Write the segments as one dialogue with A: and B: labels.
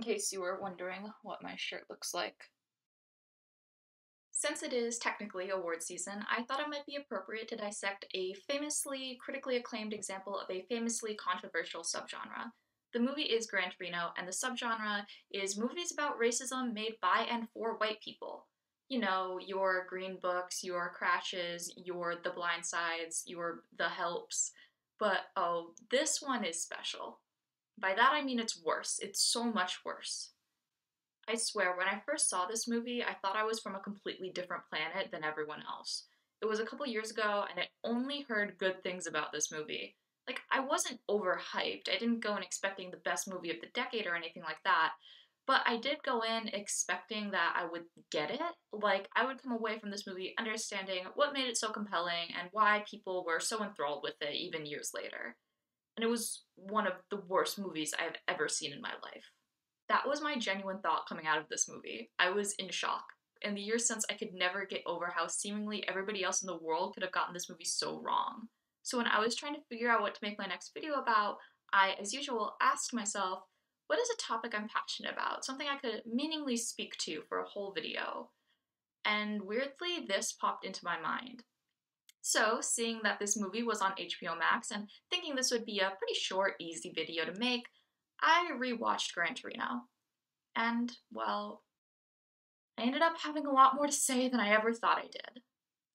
A: in case you were wondering what my shirt looks like. Since it is technically award season, I thought it might be appropriate to dissect a famously critically acclaimed example of a famously controversial subgenre. The movie is Gran Torino, and the subgenre is movies about racism made by and for white people. You know, your Green Books, your Crashes, your The Blind Sides, your The Helps. But oh, this one is special. By that I mean it's worse. It's so much worse. I swear, when I first saw this movie, I thought I was from a completely different planet than everyone else. It was a couple years ago, and I only heard good things about this movie. Like, I wasn't overhyped. I didn't go in expecting the best movie of the decade or anything like that, but I did go in expecting that I would get it. Like, I would come away from this movie understanding what made it so compelling and why people were so enthralled with it even years later. And it was one of the worst movies I have ever seen in my life. That was my genuine thought coming out of this movie. I was in shock. In the years since, I could never get over how seemingly everybody else in the world could have gotten this movie so wrong. So when I was trying to figure out what to make my next video about, I, as usual, asked myself, what is a topic I'm passionate about? Something I could meaningfully speak to for a whole video. And weirdly, this popped into my mind. So, seeing that this movie was on HBO Max and thinking this would be a pretty short, easy video to make, I rewatched Gran Torino. And, well, I ended up having a lot more to say than I ever thought I did.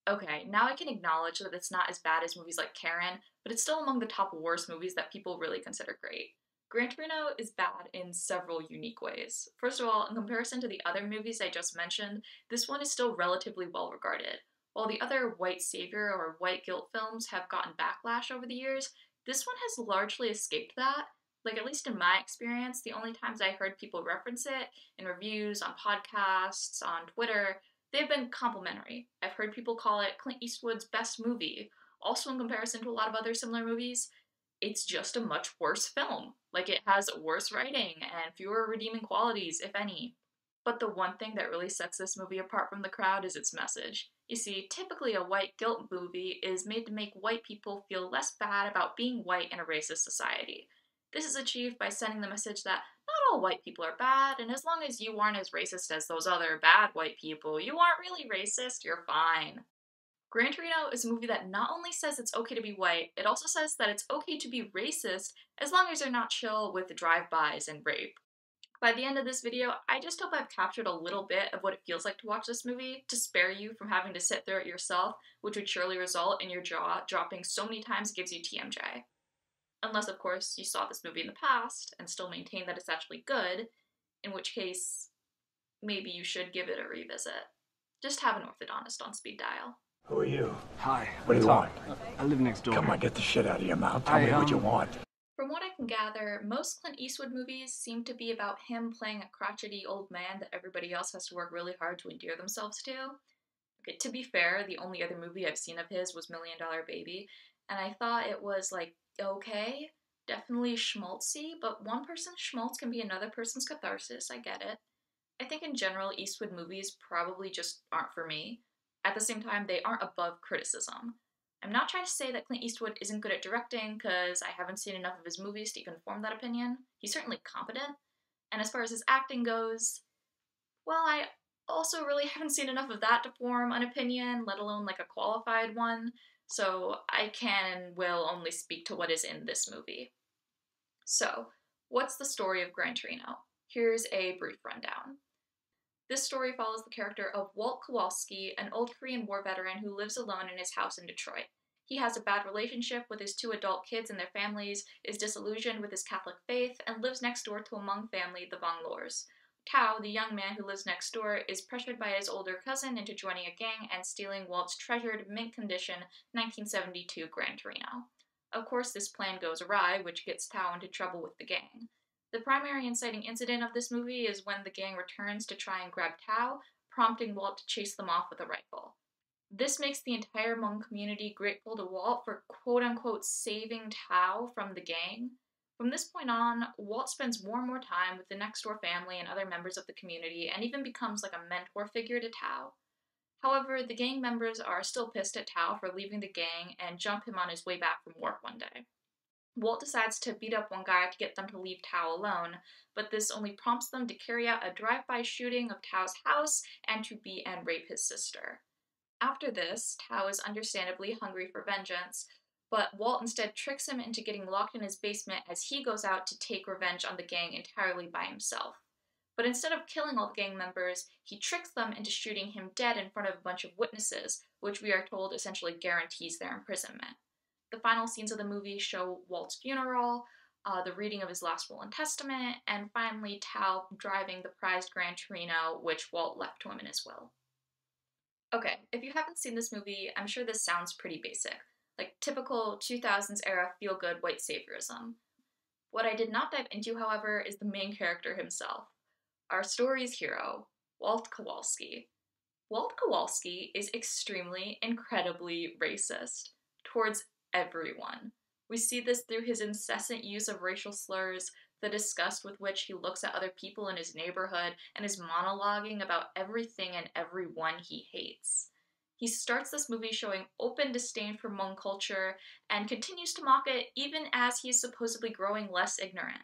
A: Okay, now I can acknowledge that it's not as bad as movies like Karen, but it's still among the top worst movies that people really consider great. Gran Torino is bad in several unique ways. First of all, in comparison to the other movies I just mentioned, this one is still relatively well regarded. While the other white savior or white guilt films have gotten backlash over the years, this one has largely escaped that. Like, at least in my experience, the only times I heard people reference it in reviews, on podcasts, on Twitter, they've been complimentary. I've heard people call it Clint Eastwood's best movie. Also, in comparison to a lot of other similar movies, it's just a much worse film. Like, it has worse writing and fewer redeeming qualities, if any. But the one thing that really sets this movie apart from the crowd is its message. You see, typically a white guilt movie is made to make white people feel less bad about being white in a racist society. This is achieved by sending the message that not all white people are bad, and as long as you aren't as racist as those other bad white people, you aren't really racist, you're fine. Gran Torino is a movie that not only says it's okay to be white, it also says that it's okay to be racist as long as you're not chill with drive-bys and rape. By the end of this video, I just hope I've captured a little bit of what it feels like to watch this movie, to spare you from having to sit through it yourself, which would surely result in your jaw dropping so many times it gives you TMJ. Unless, of course, you saw this movie in the past and still maintain that it's actually good, in which case, maybe you should give it a revisit. Just have an orthodontist on speed dial.
B: Who are you?
C: Hi.
B: What do you want?
C: I live next door.
B: Come on, get the shit out of your mouth. Tell me what you want.
A: From what I can gather, most Clint Eastwood movies seem to be about him playing a crotchety old man that everybody else has to work really hard to endear themselves to. Okay, to be fair, the only other movie I've seen of his was Million Dollar Baby, and I thought it was, like, okay, definitely schmaltzy, but one person's schmaltz can be another person's catharsis, I get it. I think in general, Eastwood movies probably just aren't for me. At the same time, they aren't above criticism. I'm not trying to say that Clint Eastwood isn't good at directing, because I haven't seen enough of his movies to even form that opinion. He's certainly competent. And as far as his acting goes, well, I also really haven't seen enough of that to form an opinion, let alone like a qualified one, so I can and will only speak to what is in this movie. So, what's the story of Gran Torino? Here's a brief rundown. This story follows the character of Walt Kowalski, an old Korean War veteran who lives alone in his house in Detroit. He has a bad relationship with his two adult kids and their families, is disillusioned with his Catholic faith, and lives next door to a Hmong family, the Von Lors. Tao, the young man who lives next door, is pressured by his older cousin into joining a gang and stealing Walt's treasured, mint-condition 1972 Gran Torino. Of course, this plan goes awry, which gets Tao into trouble with the gang. The primary inciting incident of this movie is when the gang returns to try and grab Tao, prompting Walt to chase them off with a rifle. This makes the entire Hmong community grateful to Walt for quote-unquote saving Tao from the gang. From this point on, Walt spends more and more time with the next-door family and other members of the community, and even becomes like a mentor figure to Tao. However, the gang members are still pissed at Tao for leaving the gang and jump him on his way back from work one day. Walt decides to beat up one guy to get them to leave Tao alone, but this only prompts them to carry out a drive-by shooting of Tao's house and to beat and rape his sister. After this, Tao is understandably hungry for vengeance, but Walt instead tricks him into getting locked in his basement as he goes out to take revenge on the gang entirely by himself. But instead of killing all the gang members, he tricks them into shooting him dead in front of a bunch of witnesses, which we are told essentially guarantees their imprisonment. The final scenes of the movie show Walt's funeral, the reading of his last will and testament, and finally Tao driving the prized Gran Torino, which Walt left to him in his will. Okay, if you haven't seen this movie, I'm sure this sounds pretty basic, like typical 2000s era feel-good white saviorism. What I did not dive into, however, is the main character himself, our story's hero, Walt Kowalski. Walt Kowalski is extremely, incredibly racist towards everyone. We see this through his incessant use of racial slurs, the disgust with which he looks at other people in his neighborhood, and his monologuing about everything and everyone he hates. He starts this movie showing open disdain for Hmong culture and continues to mock it even as he is supposedly growing less ignorant.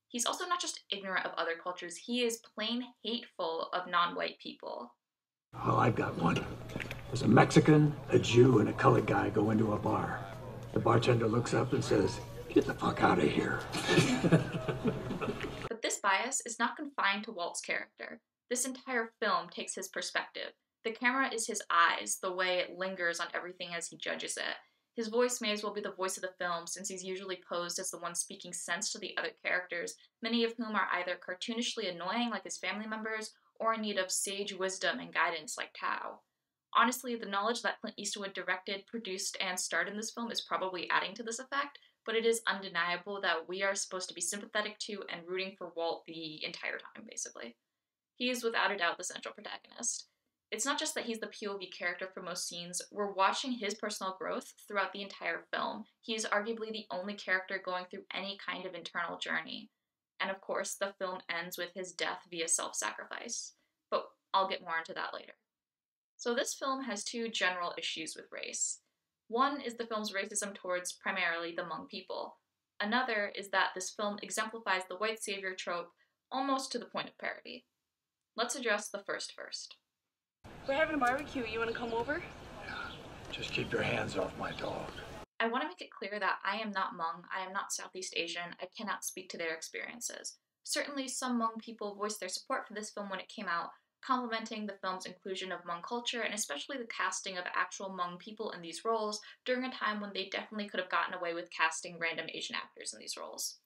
A: He's also not just ignorant of other cultures, he is plain hateful of non-white people.
B: Well, I've got one. There's a Mexican, a Jew, and a colored guy go into a bar. The bartender looks up and says, "Get the fuck out of here."
A: But this bias is not confined to Walt's character. This entire film takes his perspective. The camera is his eyes, the way it lingers on everything as he judges it. His voice may as well be the voice of the film, since he's usually posed as the one speaking sense to the other characters, many of whom are either cartoonishly annoying like his family members, or in need of sage wisdom and guidance like Tao. Honestly, the knowledge that Clint Eastwood directed, produced, and starred in this film is probably adding to this effect, but it is undeniable that we are supposed to be sympathetic to and rooting for Walt the entire time, basically. He is without a doubt the central protagonist. It's not just that he's the POV character for most scenes, we're watching his personal growth throughout the entire film. He is arguably the only character going through any kind of internal journey. And of course, the film ends with his death via self-sacrifice. But I'll get more into that later. So this film has two general issues with race. One is the film's racism towards primarily the Hmong people. Another is that this film exemplifies the white savior trope almost to the point of parody. Let's address the first.
C: We're having a barbecue. You want to come over?
B: Just keep your hands off my dog.
A: I want to make it clear that I am not Hmong, I am not Southeast Asian, I cannot speak to their experiences. Certainly some Hmong people voiced their support for this film when it came out, complimenting the film's inclusion of Hmong culture and especially the casting of actual Hmong people in these roles during a time when they definitely could have gotten away with casting random Asian actors in these roles.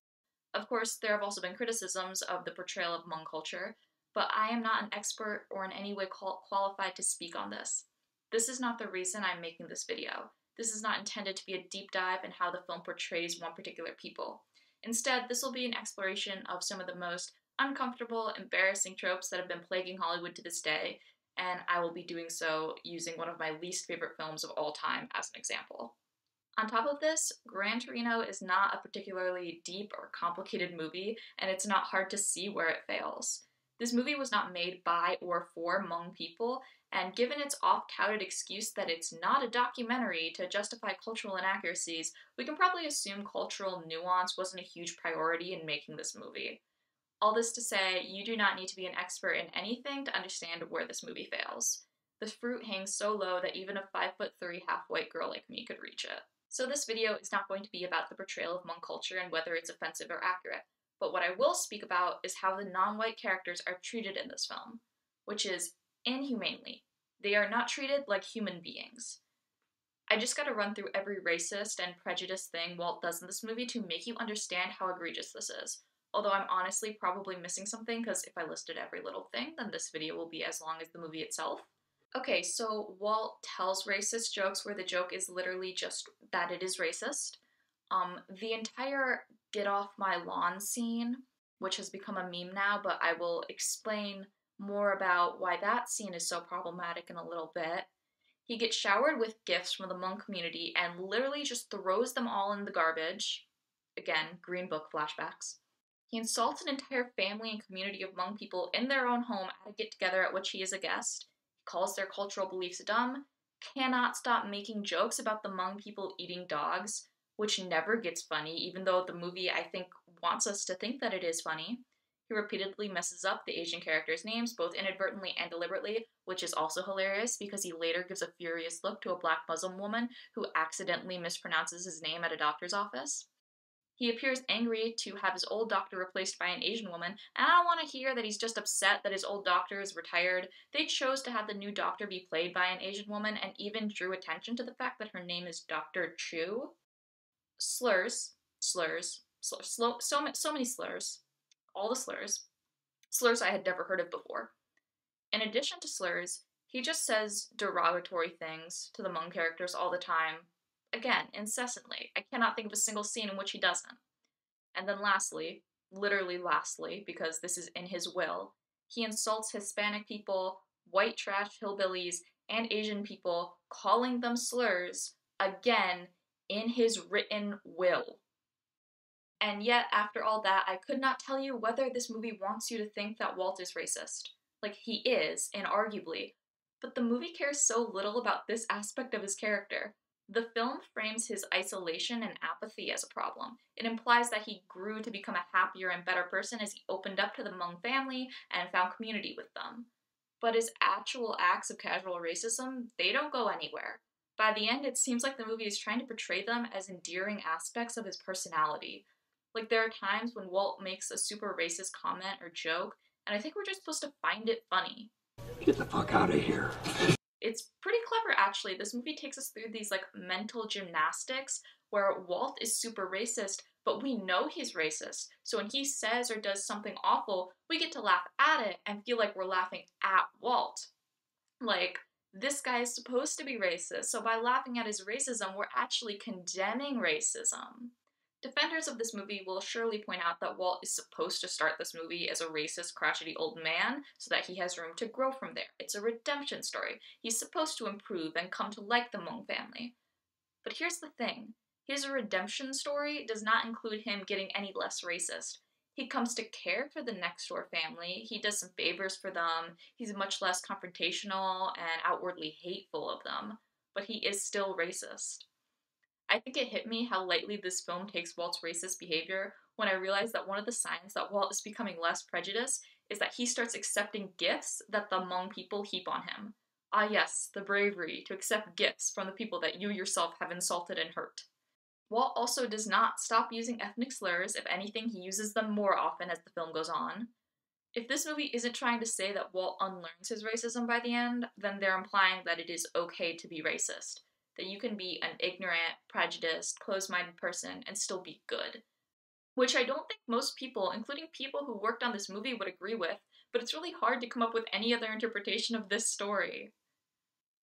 A: Of course, there have also been criticisms of the portrayal of Hmong culture, but I am not an expert or in any way qualified to speak on this. This is not the reason I'm making this video. This is not intended to be a deep dive in how the film portrays one particular people. Instead, this will be an exploration of some of the most uncomfortable, embarrassing tropes that have been plaguing Hollywood to this day, and I will be doing so using one of my least favorite films of all time as an example. On top of this, Gran Torino is not a particularly deep or complicated movie, and it's not hard to see where it fails. This movie was not made by or for Hmong people, and given its oft-touted excuse that it's not a documentary to justify cultural inaccuracies, we can probably assume cultural nuance wasn't a huge priority in making this movie. All this to say, you do not need to be an expert in anything to understand where this movie fails. The fruit hangs so low that even a 5'3" half-white girl like me could reach it. So this video is not going to be about the portrayal of Hmong culture and whether it's offensive or accurate, but what I will speak about is how the non-white characters are treated in this film, which is inhumanely. They are not treated like human beings. I just gotta run through every racist and prejudiced thing Walt does in this movie to make you understand how egregious this is. Although I'm honestly probably missing something, because if I listed every little thing, then this video will be as long as the movie itself. Okay, so Walt tells racist jokes where the joke is literally just that it is racist. The entire "get off my lawn" scene, which has become a meme now, but I will explain more about why that scene is so problematic in a little bit. He gets showered with gifts from the Hmong community and literally just throws them all in the garbage. Again, Green Book flashbacks. He insults an entire family and community of Hmong people in their own home at a get-together at which he is a guest. He calls their cultural beliefs dumb, cannot stop making jokes about the Hmong people eating dogs, which never gets funny, even though the movie, I think, wants us to think that it is funny. He repeatedly messes up the Asian characters' names, both inadvertently and deliberately, which is also hilarious because he later gives a furious look to a black Muslim woman who accidentally mispronounces his name at a doctor's office. He appears angry to have his old doctor replaced by an Asian woman, and I don't want to hear that he's just upset that his old doctor is retired. They chose to have the new doctor be played by an Asian woman and even drew attention to the fact that her name is Dr. Chu. So many slurs. All the slurs. Slurs I had never heard of before. In addition to slurs, he just says derogatory things to the Hmong characters all the time. Again, incessantly. I cannot think of a single scene in which he doesn't. And then lastly, literally lastly, because this is in his will, he insults Hispanic people, white trash hillbillies, and Asian people, calling them slurs, again, in his written will. And yet, after all that, I could not tell you whether this movie wants you to think that Walt is racist. Like, he is, inarguably. But the movie cares so little about this aspect of his character. The film frames his isolation and apathy as a problem. It implies that he grew to become a happier and better person as he opened up to the Hmong family and found community with them. But his actual acts of casual racism, they don't go anywhere. By the end, it seems like the movie is trying to portray them as endearing aspects of his personality. Like, there are times when Walt makes a super racist comment or joke, and I think we're just supposed to find it funny.
B: Get the fuck out of here.
A: It's pretty clever, actually. This movie takes us through these, like, mental gymnastics where Walt is super racist, but we know he's racist. So when he says or does something awful, we get to laugh at it and feel like we're laughing at Walt. Like, this guy is supposed to be racist, so by laughing at his racism, we're actually condemning racism. Defenders of this movie will surely point out that Walt is supposed to start this movie as a racist, crotchety old man so that he has room to grow from there. It's a redemption story. He's supposed to improve and come to like the Hmong family. But here's the thing. His redemption story does not include him getting any less racist. He comes to care for the next door family, he does some favors for them, he's much less confrontational and outwardly hateful of them, but he is still racist. I think it hit me how lightly this film takes Walt's racist behavior when I realized that one of the signs that Walt is becoming less prejudiced is that he starts accepting gifts that the Hmong people heap on him. Ah yes, the bravery to accept gifts from the people that you yourself have insulted and hurt. Walt also does not stop using ethnic slurs. If anything, he uses them more often as the film goes on. If this movie isn't trying to say that Walt unlearns his racism by the end, then they're implying that it is okay to be racist. That you can be an ignorant, prejudiced, closed-minded person and still be good. Which I don't think most people, including people who worked on this movie, would agree with, but it's really hard to come up with any other interpretation of this story.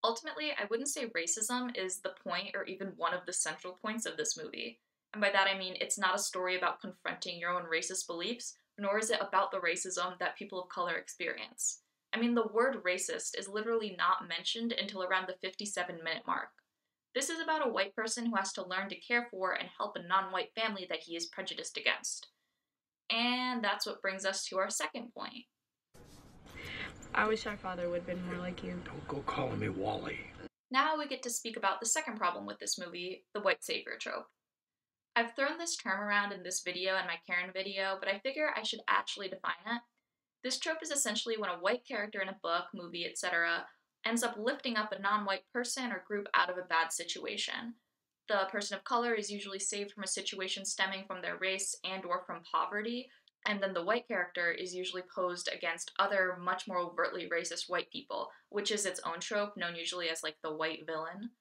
A: Ultimately, I wouldn't say racism is the point or even one of the central points of this movie. And by that I mean it's not a story about confronting your own racist beliefs, nor is it about the racism that people of color experience. I mean, the word racist is literally not mentioned until around the 57-minute mark. This is about a white person who has to learn to care for and help a non-white family that he is prejudiced against. And that's what brings us to our second point.
C: I wish our father would have been more like you.
B: Don't go calling me Wally.
A: Now we get to speak about the second problem with this movie, the white savior trope. I've thrown this term around in this video and my Karen video, but I figure I should actually define it. This trope is essentially when a white character in a book, movie, etc. ends up lifting up a non-white person or group out of a bad situation. The person of color is usually saved from a situation stemming from their race and or from poverty, and then the white character is usually posed against other much more overtly racist white people, which is its own trope, known usually as like the white villain.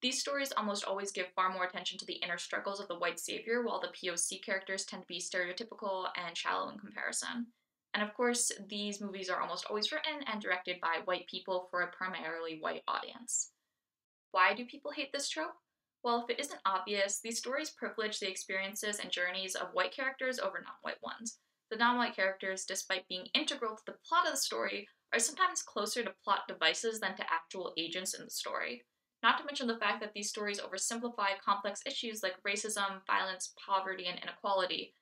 A: These stories almost always give far more attention to the inner struggles of the white savior, while the POC characters tend to be stereotypical and shallow in comparison. And of course, these movies are almost always written and directed by white people for a primarily white audience. Why do people hate this trope? Well, if it isn't obvious, these stories privilege the experiences and journeys of white characters over non-white ones. The non-white characters, despite being integral to the plot of the story, are sometimes closer to plot devices than to actual agents in the story. Not to mention the fact that these stories oversimplify complex issues like racism, violence, poverty, and inequality.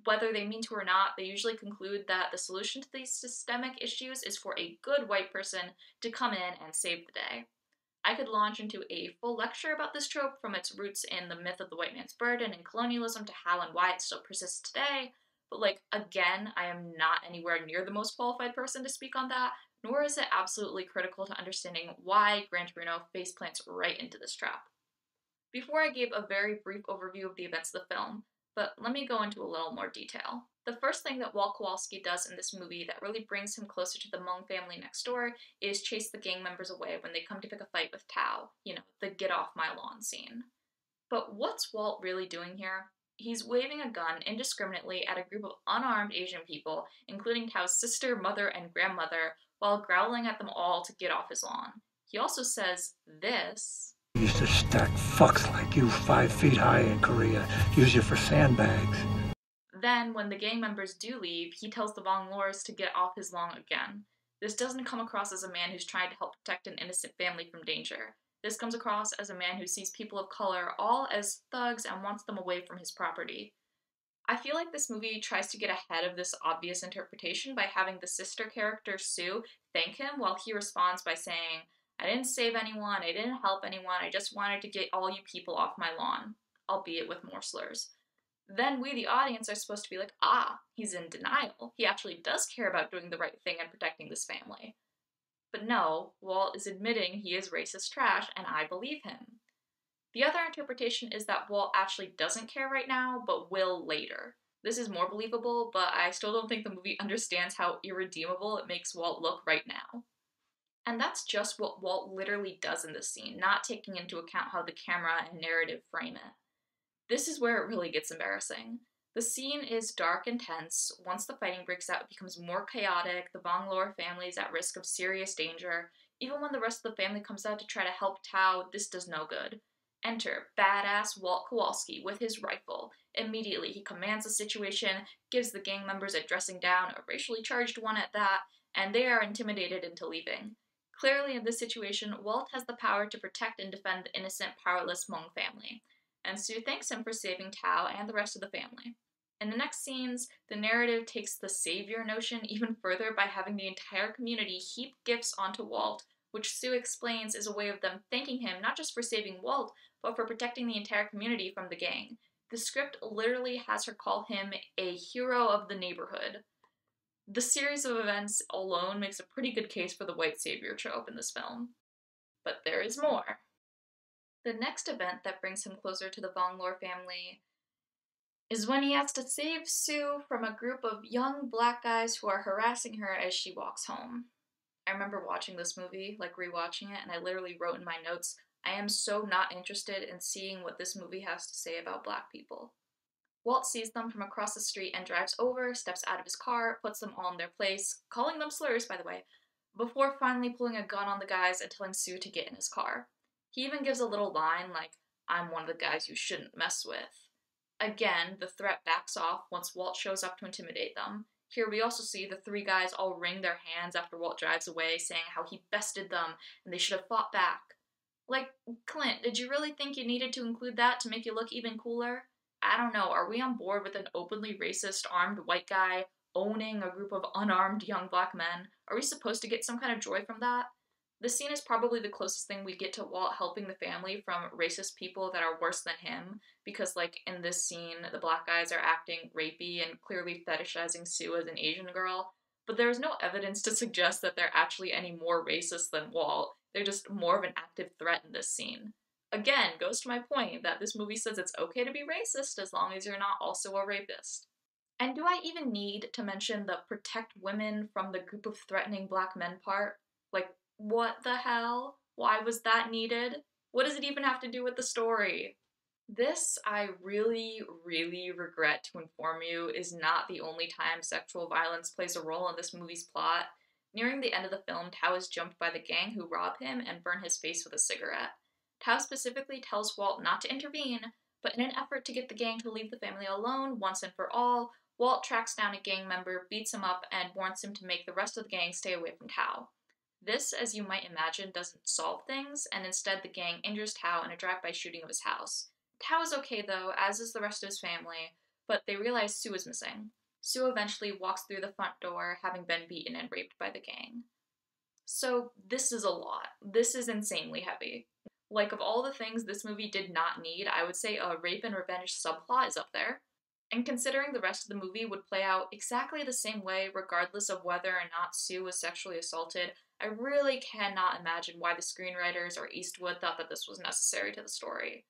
A: Whether they mean to or not, they usually conclude that the solution to these systemic issues is for a good white person to come in and save the day. I could launch into a full lecture about this trope from its roots in the myth of the white man's burden and colonialism to how and why it still persists today, but again, I am not anywhere near the most qualified person to speak on that, nor is it absolutely critical to understanding why Gran Torino faceplants right into this trap. Before I gave a very brief overview of the events of the film, but let me go into a little more detail. The first thing that Walt Kowalski does in this movie that really brings him closer to the Hmong family next door is chase the gang members away when they come to pick a fight with Tao, the get off my lawn scene. But what's Walt really doing here? He's waving a gun indiscriminately at a group of unarmed Asian people, including Tao's sister, mother, and grandmother, while growling at them all to get off his lawn. He also says this.
B: Used to stack fucks like you 5 feet high in Korea. Use you for sandbags.
A: Then, when the gang members do leave, he tells the Vong Lors to get off his lawn again. This doesn't come across as a man who's trying to help protect an innocent family from danger. This comes across as a man who sees people of color all as thugs and wants them away from his property. I feel like this movie tries to get ahead of this obvious interpretation by having the sister character, Sue, thank him while he responds by saying, I didn't save anyone, I didn't help anyone, I just wanted to get all you people off my lawn, albeit with more slurs. Then we, the audience, are supposed to be like, he's in denial. He actually does care about doing the right thing and protecting this family. But no, Walt is admitting he is racist trash, and I believe him. The other interpretation is that Walt actually doesn't care right now, but will later. This is more believable, but I still don't think the movie understands how irredeemable it makes Walt look right now. And that's just what Walt literally does in this scene, not taking into account how the camera and narrative frame it. This is where it really gets embarrassing. The scene is dark and tense. Once the fighting breaks out, it becomes more chaotic. The Vong Lor family is at risk of serious danger. Even when the rest of the family comes out to try to help Tao, this does no good. Enter badass Walt Kowalski with his rifle. Immediately, he commands the situation, gives the gang members a dressing down, a racially charged one at that, and they are intimidated into leaving. Clearly, in this situation, Walt has the power to protect and defend the innocent, powerless Hmong family. And Sue thanks him for saving Tao and the rest of the family. In the next scenes, the narrative takes the savior notion even further by having the entire community heap gifts onto Walt, which Sue explains is a way of them thanking him not just for saving Walt, but for protecting the entire community from the gang. The script literally has her call him a hero of the neighborhood. The series of events alone makes a pretty good case for the white savior trope in this film. But there is more. The next event that brings him closer to the Vong Lor family is when he has to save Sue from a group of young black guys who are harassing her as she walks home. I remember watching this movie, rewatching it, and I literally wrote in my notes, I am so not interested in seeing what this movie has to say about black people. Walt sees them from across the street and drives over, steps out of his car, puts them all in their place, calling them slurs, by the way, before finally pulling a gun on the guys and telling Sue to get in his car. He even gives a little line like, I'm one of the guys you shouldn't mess with. Again, the threat backs off once Walt shows up to intimidate them. Here we also see the 3 guys all wring their hands after Walt drives away, saying how he bested them and they should have fought back. Clint, did you really think you needed to include that to make you look even cooler? I don't know, are we on board with an openly racist armed white guy owning a group of unarmed young black men? Are we supposed to get some kind of joy from that? This scene is probably the closest thing we get to Walt helping the family from racist people that are worse than him, because in this scene, the black guys are acting rapey and clearly fetishizing Sue as an Asian girl, but there is no evidence to suggest that they're actually any more racist than Walt. They're just more of an active threat in this scene. Again, goes to my point that this movie says it's okay to be racist as long as you're not also a rapist. And do I even need to mention the protect women from the group of threatening black men part? What the hell? Why was that needed? What does it even have to do with the story? This, I really, really regret to inform you, is not the only time sexual violence plays a role in this movie's plot. Nearing the end of the film, Tao is jumped by the gang who rob him and burn his face with a cigarette. Tao specifically tells Walt not to intervene, but in an effort to get the gang to leave the family alone once and for all, Walt tracks down a gang member, beats him up, and warns him to make the rest of the gang stay away from Tao. This, as you might imagine, doesn't solve things, and instead the gang injures Tao in a drive-by shooting of his house. Tao is okay though, as is the rest of his family, but they realize Sue is missing. Sue eventually walks through the front door, having been beaten and raped by the gang. So this is a lot. This is insanely heavy. Like, of all the things this movie did not need, I would say a rape and revenge subplot is up there. And considering the rest of the movie would play out exactly the same way, regardless of whether or not Sue was sexually assaulted, I really cannot imagine why the screenwriters or Eastwood thought that this was necessary to the story.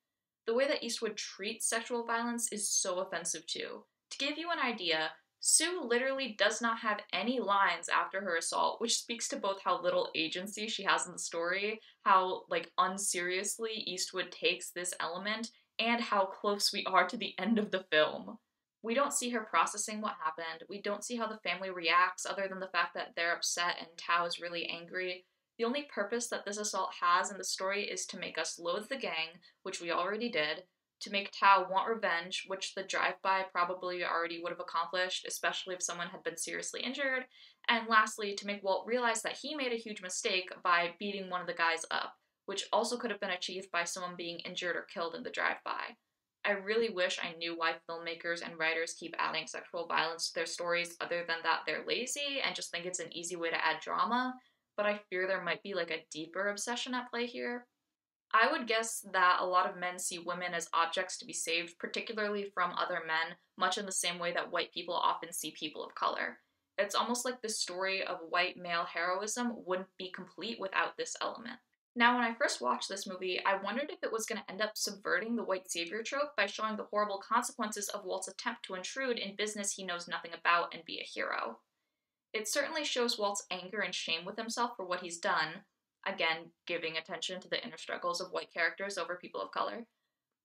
A: The way that Eastwood treats sexual violence is so offensive too. To give you an idea, Sue literally does not have any lines after her assault, which speaks to both how little agency she has in the story, how, like, unseriously Eastwood takes this element, and how close we are to the end of the film. We don't see her processing what happened. We don't see how the family reacts other than the fact that they're upset and Tao is really angry. The only purpose that this assault has in the story is to make us loathe the gang, which we already did, to make Tao want revenge, which the drive-by probably already would have accomplished, especially if someone had been seriously injured, and lastly, to make Walt realize that he made a huge mistake by beating one of the guys up, which also could have been achieved by someone being injured or killed in the drive-by. I really wish I knew why filmmakers and writers keep adding sexual violence to their stories other than that they're lazy and just think it's an easy way to add drama, but I fear there might be like a deeper obsession at play here. I would guess that a lot of men see women as objects to be saved, particularly from other men, much in the same way that white people often see people of color. It's almost like the story of white male heroism wouldn't be complete without this element. Now, when I first watched this movie, I wondered if it was going to end up subverting the white savior trope by showing the horrible consequences of Walt's attempt to intrude in business he knows nothing about and be a hero. It certainly shows Walt's anger and shame with himself for what he's done, again, giving attention to the inner struggles of white characters over people of color.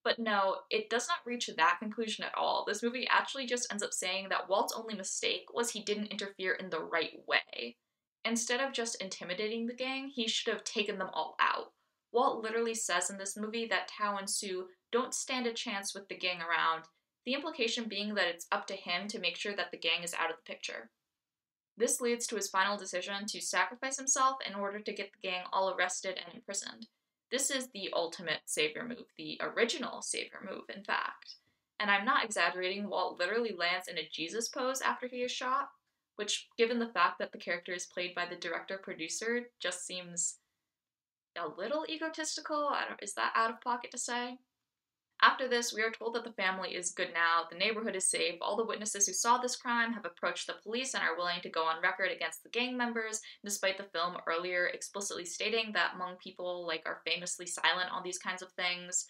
A: But no, it does not reach that conclusion at all. This movie actually just ends up saying that Walt's only mistake was he didn't interfere in the right way. Instead of just intimidating the gang, he should have taken them all out. Walt literally says in this movie that Tao and Sue don't stand a chance with the gang around, the implication being that it's up to him to make sure that the gang is out of the picture. This leads to his final decision to sacrifice himself in order to get the gang all arrested and imprisoned. This is the ultimate savior move, the original savior move, in fact. And I'm not exaggerating, Walt literally lands in a Jesus pose after he is shot, which, given the fact that the character is played by the director-producer, just seems a little egotistical. Is that out of pocket to say? After this, we are told that the family is good now, the neighborhood is safe, all the witnesses who saw this crime have approached the police and are willing to go on record against the gang members, despite the film earlier explicitly stating that Hmong people are famously silent on these kinds of things,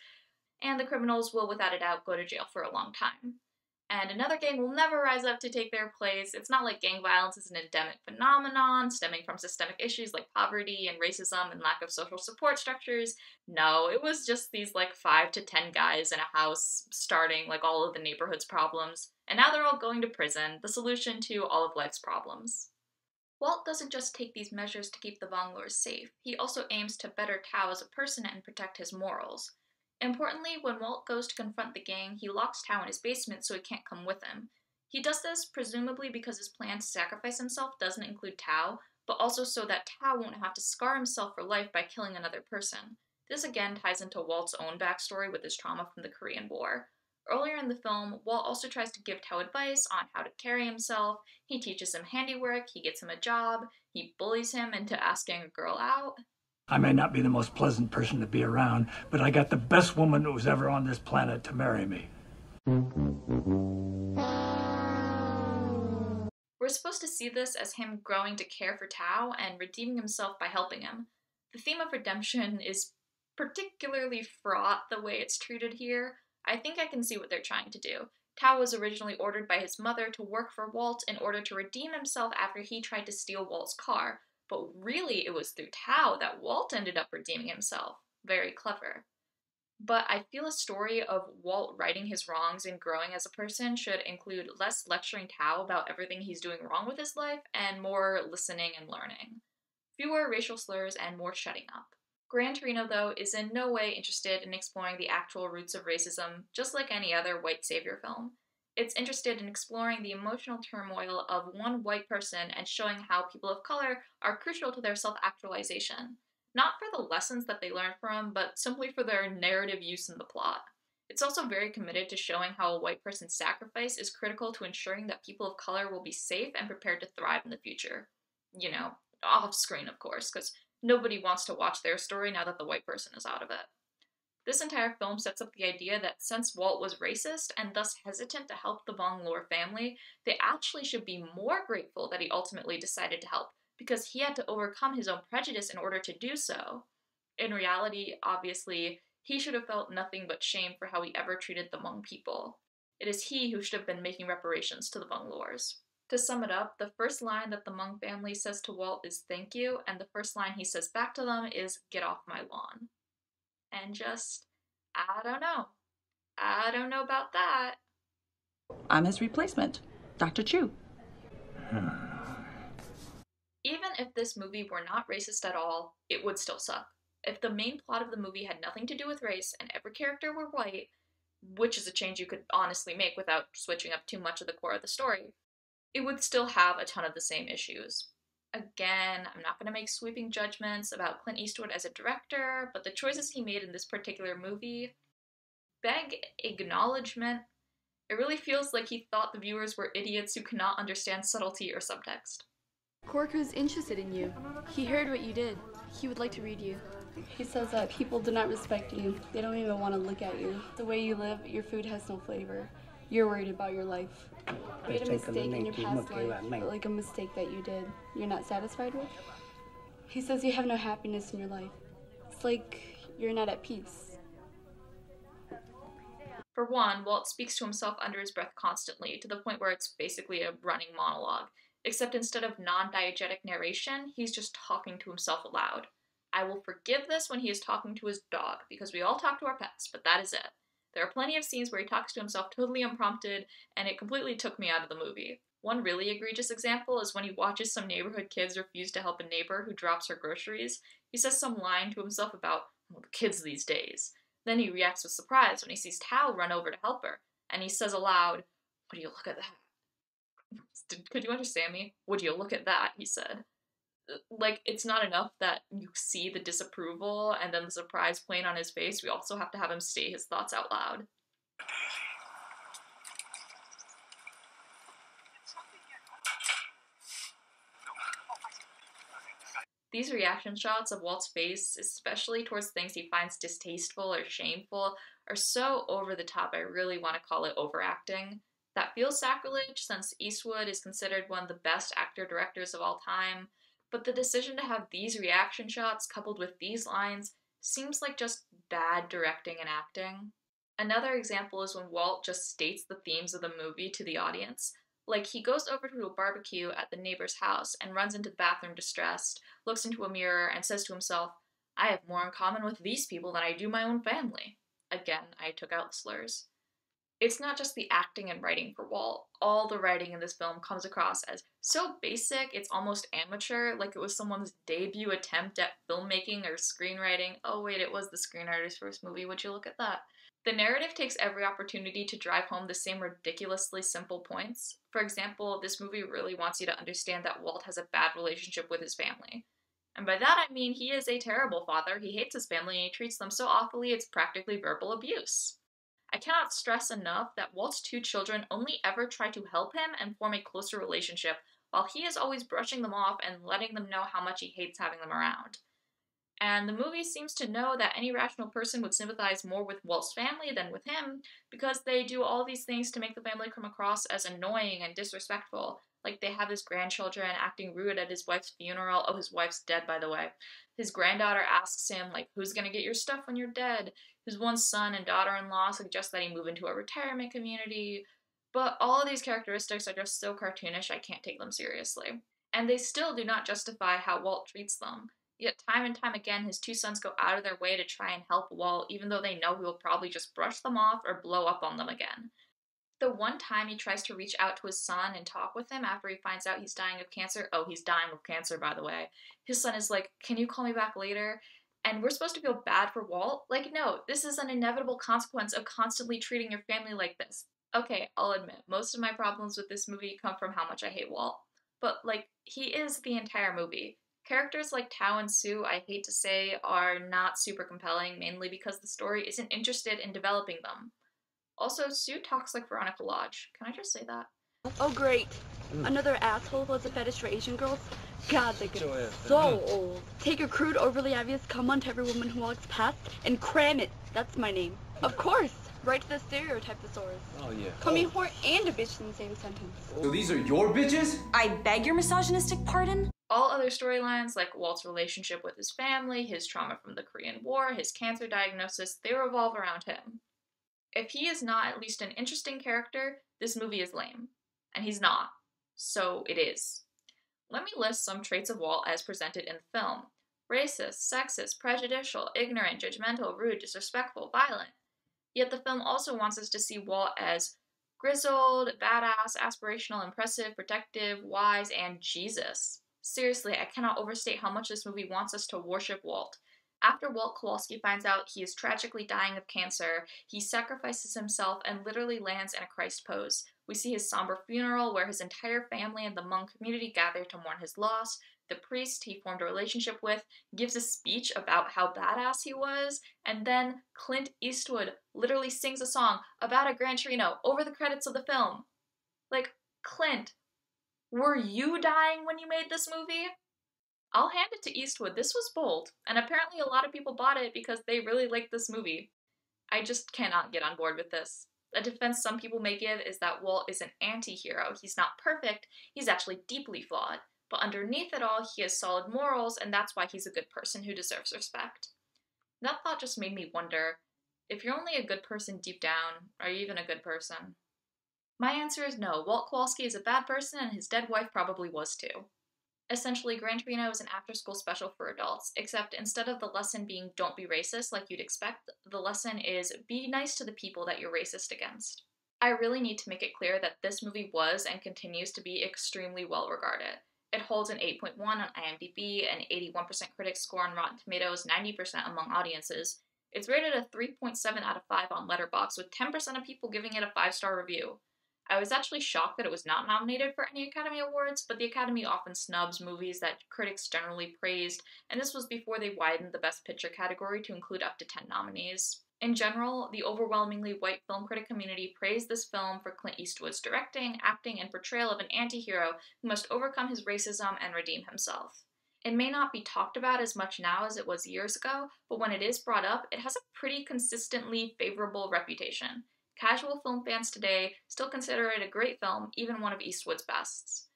A: and the criminals will without a doubt go to jail for a long time. And another gang will never rise up to take their place. It's not like gang violence is an endemic phenomenon stemming from systemic issues like poverty and racism and lack of social support structures. No, it was just these 5 to 10 guys in a house starting all of the neighborhood's problems. And now they're all going to prison, the solution to all of life's problems. Walt doesn't just take these measures to keep the Vonglors safe, he also aims to better Tao as a person and protect his morals. Importantly, when Walt goes to confront the gang, he locks Tao in his basement so he can't come with him. He does this presumably because his plan to sacrifice himself doesn't include Tao, but also so that Tao won't have to scar himself for life by killing another person. This again ties into Walt's own backstory with his trauma from the Korean War. Earlier in the film, Walt also tries to give Tao advice on how to carry himself, he teaches him handiwork, he gets him a job, he bullies him into asking a girl out.
B: I may not be the most pleasant person to be around, but I got the best woman that was ever on this planet to marry me.
A: We're supposed to see this as him growing to care for Tao and redeeming himself by helping him. The theme of redemption is particularly fraught the way it's treated here. I think I can see what they're trying to do. Tao was originally ordered by his mother to work for Walt in order to redeem himself after he tried to steal Walt's car. But really, it was through Tao that Walt ended up redeeming himself. Very clever. But I feel a story of Walt righting his wrongs and growing as a person should include less lecturing Tao about everything he's doing wrong with his life and more listening and learning. Fewer racial slurs and more shutting up. Gran Torino, though, is in no way interested in exploring the actual roots of racism, just like any other white savior film. It's interested in exploring the emotional turmoil of one white person and showing how people of color are crucial to their self-actualization. Not for the lessons that they learn from, but simply for their narrative use in the plot. It's also very committed to showing how a white person's sacrifice is critical to ensuring that people of color will be safe and prepared to thrive in the future. off screen, of course, because nobody wants to watch their story now that the white person is out of it. This entire film sets up the idea that since Walt was racist and thus hesitant to help the Von Lore family, they actually should be more grateful that he ultimately decided to help, because he had to overcome his own prejudice in order to do so. In reality, obviously, he should have felt nothing but shame for how he ever treated the Hmong people. It is he who should have been making reparations to the Von Lores. To sum it up, the first line that the Hmong family says to Walt is thank you, and the first line he says back to them is get off my lawn. And just, I don't know. I don't know about that.
D: I'm his replacement, Dr. Chu.
A: Even if this movie were not racist at all, it would still suck. If the main plot of the movie had nothing to do with race and every character were white, which is a change you could honestly make without switching up too much of the core of the story, it would still have a ton of the same issues. Again, I'm not going to make sweeping judgments about Clint Eastwood as a director, but the choices he made in this particular movie beg acknowledgement. It really feels like he thought the viewers were idiots who cannot understand subtlety or subtext.
C: Corco's interested in you. He heard what you did. He would like to read you.
E: He says that people do not respect you. They don't even want to look at you. The way you live, your food has no flavor. You're worried about your life. You made a mistake in your past life, like a mistake that you did. You're not satisfied with? He says you have no happiness in your life. It's like you're not at peace.
A: For one, Walt speaks to himself under his breath constantly, to the point where it's basically a running monologue. Except instead of non-diegetic narration, he's just talking to himself aloud. I will forgive this when he is talking to his dog, because we all talk to our pets, but that is it. There are plenty of scenes where he talks to himself totally unprompted, and it completely took me out of the movie. One really egregious example is when he watches some neighborhood kids refuse to help a neighbor who drops her groceries. He says some line to himself about, well, the kids these days. Then he reacts with surprise when he sees Tao run over to help her, and he says aloud, would you look at that? Could you understand me? Would you look at that? He said. Like, it's not enough that you see the disapproval and then the surprise plain on his face, we also have to have him state his thoughts out loud. These reaction shots of Walt's face, especially towards things he finds distasteful or shameful, are so over the top I really want to call it overacting. That feels sacrilege, since Eastwood is considered one of the best actor-directors of all time, but the decision to have these reaction shots coupled with these lines seems like just bad directing and acting. Another example is when Walt just states the themes of the movie to the audience. Like, he goes over to a barbecue at the neighbor's house and runs into the bathroom distressed, looks into a mirror, and says to himself, I have more in common with these people than I do my own family. Again, I took out slurs. It's not just the acting and writing for Walt. All the writing in this film comes across as so basic, it's almost amateur, like it was someone's debut attempt at filmmaking or screenwriting. Oh wait, it was the screenwriter's first movie, would you look at that? The narrative takes every opportunity to drive home the same ridiculously simple points. For example, this movie really wants you to understand that Walt has a bad relationship with his family. And by that I mean he is a terrible father, he hates his family, and he treats them so awfully it's practically verbal abuse. I cannot stress enough that Walt's two children only ever try to help him and form a closer relationship, while he is always brushing them off and letting them know how much he hates having them around. And the movie seems to know that any rational person would sympathize more with Walt's family than with him, because they do all these things to make the family come across as annoying and disrespectful. Like, they have his grandchildren acting rude at his wife's funeral. Oh, his wife's dead, by the way. His granddaughter asks him, like, who's gonna get your stuff when you're dead? His one son and daughter-in-law suggest that he move into a retirement community. But all of these characteristics are just so cartoonish I can't take them seriously. And they still do not justify how Walt treats them. Yet time and time again, his two sons go out of their way to try and help Walt, even though they know he will probably just brush them off or blow up on them again. The one time he tries to reach out to his son and talk with him after he finds out he's dying of cancer, oh, he's dying of cancer, by the way, his son is like, can you call me back later? And we're supposed to feel bad for Walt? Like, no, this is an inevitable consequence of constantly treating your family like this. Okay, I'll admit, most of my problems with this movie come from how much I hate Walt. But, like, he is the entire movie. Characters like Tao and Sue, I hate to say, are not super compelling, mainly because the story isn't interested in developing them. Also, Sue talks like Veronica Lodge. Can I just say that?
E: Oh great, another asshole who has a fetish for Asian girls.
C: God, they get so old. Take a crude, overly obvious come on to every woman who walks past and cram it. That's my name. Of course. Right to the stereotype thesaurus.
F: Oh, yeah.
C: Call me a whore and a bitch in the same sentence.
F: So these are your bitches?
G: I beg your misogynistic pardon?
A: All other storylines, like Walt's relationship with his family, his trauma from the Korean War, his cancer diagnosis, they revolve around him. If he is not at least an interesting character, this movie is lame. And he's not. So it is. Let me list some traits of Walt as presented in the film. Racist, sexist, prejudicial, ignorant, judgmental, rude, disrespectful, violent. Yet the film also wants us to see Walt as grizzled, badass, aspirational, impressive, protective, wise, and Jesus. Seriously, I cannot overstate how much this movie wants us to worship Walt. After Walt Kowalski finds out he is tragically dying of cancer, he sacrifices himself and literally lands in a Christ pose. We see his somber funeral where his entire family and the Hmong community gather to mourn his loss. The priest he formed a relationship with gives a speech about how badass he was, and then Clint Eastwood literally sings a song about a Gran Torino over the credits of the film. Like, Clint, were you dying when you made this movie? I'll hand it to Eastwood, this was bold, and apparently a lot of people bought it because they really liked this movie. I just cannot get on board with this. A defense some people may give is that Walt is an anti-hero. He's not perfect, he's actually deeply flawed. But underneath it all, he has solid morals, and that's why he's a good person who deserves respect. That thought just made me wonder, if you're only a good person deep down, are you even a good person? My answer is no. Walt Kowalski is a bad person, and his dead wife probably was too. Essentially, Gran Torino is an after-school special for adults, except instead of the lesson being don't be racist like you'd expect, the lesson is be nice to the people that you're racist against. I really need to make it clear that this movie was and continues to be extremely well regarded. It holds an 8.1 on IMDb, an 81% critic score on Rotten Tomatoes, 90% among audiences. It's rated a 3.7 out of 5 on Letterboxd, with 10% of people giving it a 5-star review. I was actually shocked that it was not nominated for any Academy Awards, but the Academy often snubs movies that critics generally praised, and this was before they widened the Best Picture category to include up to 10 nominees. In general, the overwhelmingly white film critic community praised this film for Clint Eastwood's directing, acting, and portrayal of an anti-hero who must overcome his racism and redeem himself. It may not be talked about as much now as it was years ago, but when it is brought up, it has a pretty consistently favorable reputation. Casual film fans today still consider it a great film, even one of Eastwood's bests.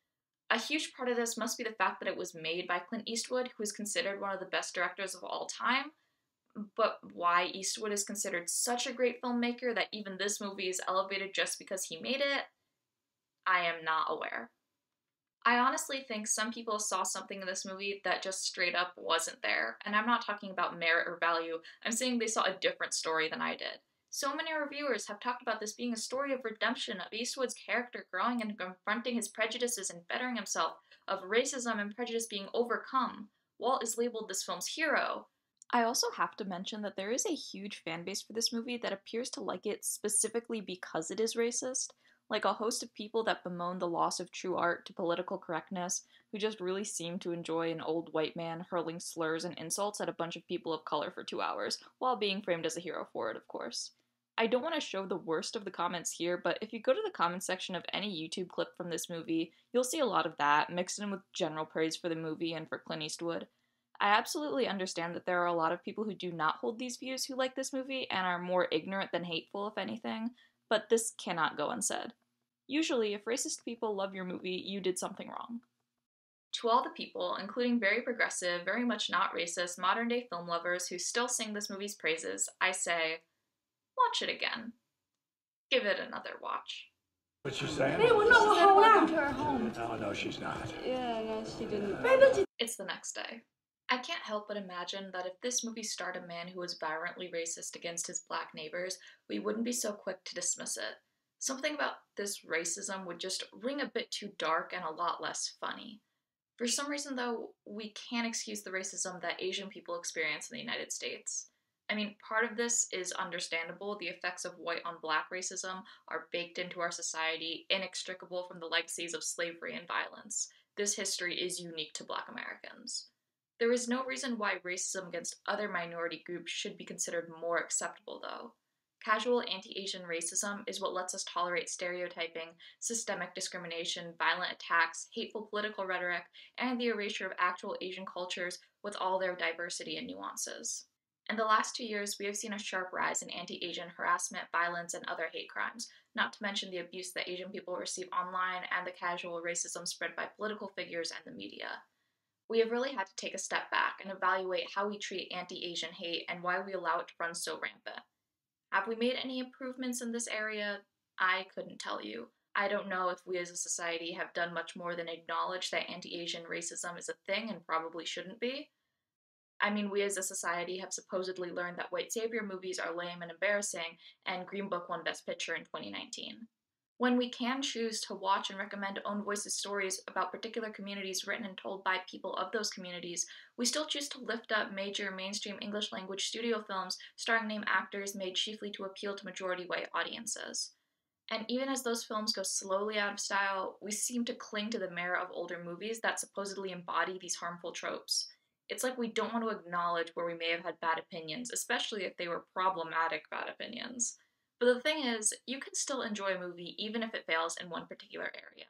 A: A huge part of this must be the fact that it was made by Clint Eastwood, who is considered one of the best directors of all time. But why Eastwood is considered such a great filmmaker that even this movie is elevated just because he made it, I am not aware. I honestly think some people saw something in this movie that just straight up wasn't there, and I'm not talking about merit or value, I'm saying they saw a different story than I did. So many reviewers have talked about this being a story of redemption, of Eastwood's character growing and confronting his prejudices and bettering himself, of racism and prejudice being overcome. Walt is labeled this film's hero. I also have to mention that there is a huge fan base for this movie that appears to like it specifically because it is racist. Like a host of people that bemoan the loss of true art to political correctness, who just really seem to enjoy an old white man hurling slurs and insults at a bunch of people of color for 2 hours, while being framed as a hero for it, of course. I don't want to show the worst of the comments here, but if you go to the comments section of any YouTube clip from this movie, you'll see a lot of that, mixed in with general praise for the movie and for Clint Eastwood. I absolutely understand that there are a lot of people who do not hold these views who like this movie and are more ignorant than hateful, if anything, but this cannot go unsaid. Usually, if racist people love your movie, you did something wrong. To all the people, including very progressive, very much not racist, modern-day film lovers who still sing this movie's praises, I say, watch it again. Give it another watch.
B: What you saying?
E: Hey, well, no, hold welcome to our home.
B: No, she's not.
E: Yeah, no, she didn't.
A: It's the next day. I can't help but imagine that if this movie starred a man who was violently racist against his black neighbors, we wouldn't be so quick to dismiss it. Something about this racism would just ring a bit too dark and a lot less funny. For some reason, though, we can't excuse the racism that Asian people experience in the United States. I mean, part of this is understandable. The effects of white on black racism are baked into our society, inextricable from the legacies of slavery and violence. This history is unique to black Americans. There is no reason why racism against other minority groups should be considered more acceptable, though. Casual anti-Asian racism is what lets us tolerate stereotyping, systemic discrimination, violent attacks, hateful political rhetoric, and the erasure of actual Asian cultures with all their diversity and nuances. In the last 2 years, we have seen a sharp rise in anti-Asian harassment, violence, and other hate crimes, not to mention the abuse that Asian people receive online and the casual racism spread by political figures and the media. We have really had to take a step back and evaluate how we treat anti-Asian hate and why we allow it to run so rampant. Have we made any improvements in this area? I couldn't tell you. I don't know if we as a society have done much more than acknowledge that anti-Asian racism is a thing and probably shouldn't be. I mean, we as a society have supposedly learned that white savior movies are lame and embarrassing, and Green Book won Best Picture in 2019. When we can choose to watch and recommend own voices stories about particular communities written and told by people of those communities, we still choose to lift up major mainstream English language studio films starring name actors made chiefly to appeal to majority white audiences. And even as those films go slowly out of style, we seem to cling to the merit of older movies that supposedly embody these harmful tropes. It's like we don't want to acknowledge where we may have had bad opinions, especially if they were problematic bad opinions. But the thing is, you can still enjoy a movie even if it fails in one particular area.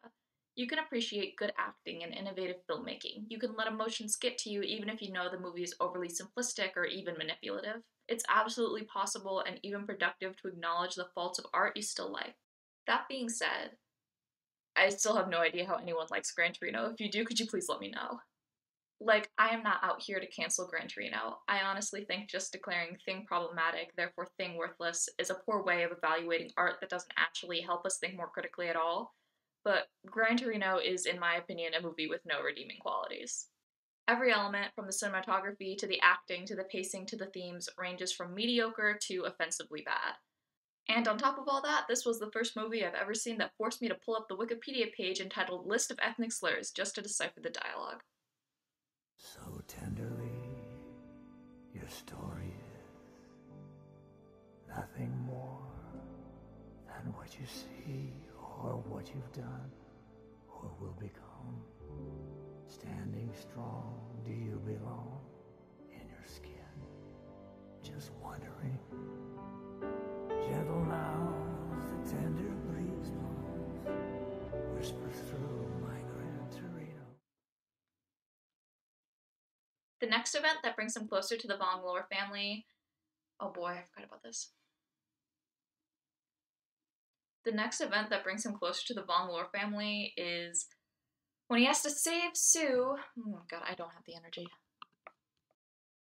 A: You can appreciate good acting and innovative filmmaking. You can let emotions get to you even if you know the movie is overly simplistic or even manipulative. It's absolutely possible and even productive to acknowledge the faults of art you still like. That being said, I still have no idea how anyone likes Gran Torino. If you do, could you please let me know? I am not out here to cancel Gran Torino. I honestly think just declaring thing problematic, therefore thing worthless, is a poor way of evaluating art that doesn't actually help us think more critically at all. But Gran Torino is, in my opinion, a movie with no redeeming qualities. Every element, from the cinematography to the acting to the pacing to the themes, ranges from mediocre to offensively bad. And on top of all that, this was the first movie I've ever seen that forced me to pull up the Wikipedia page entitled List of Ethnic Slurs just to decipher the dialogue.
B: So tenderly, your story is nothing more than what you see or what you've done or will become. Standing strong, do you belong in your skin? Just wondering. Gentle now, the tender breeze blows, whispers through my Gran Torino.
A: The next event that brings him closer to the Von Lohr family... Oh boy, I forgot about this. The next event that brings him closer to the Von Lohr family is when he has to save Sue... Oh god, I don't have the energy.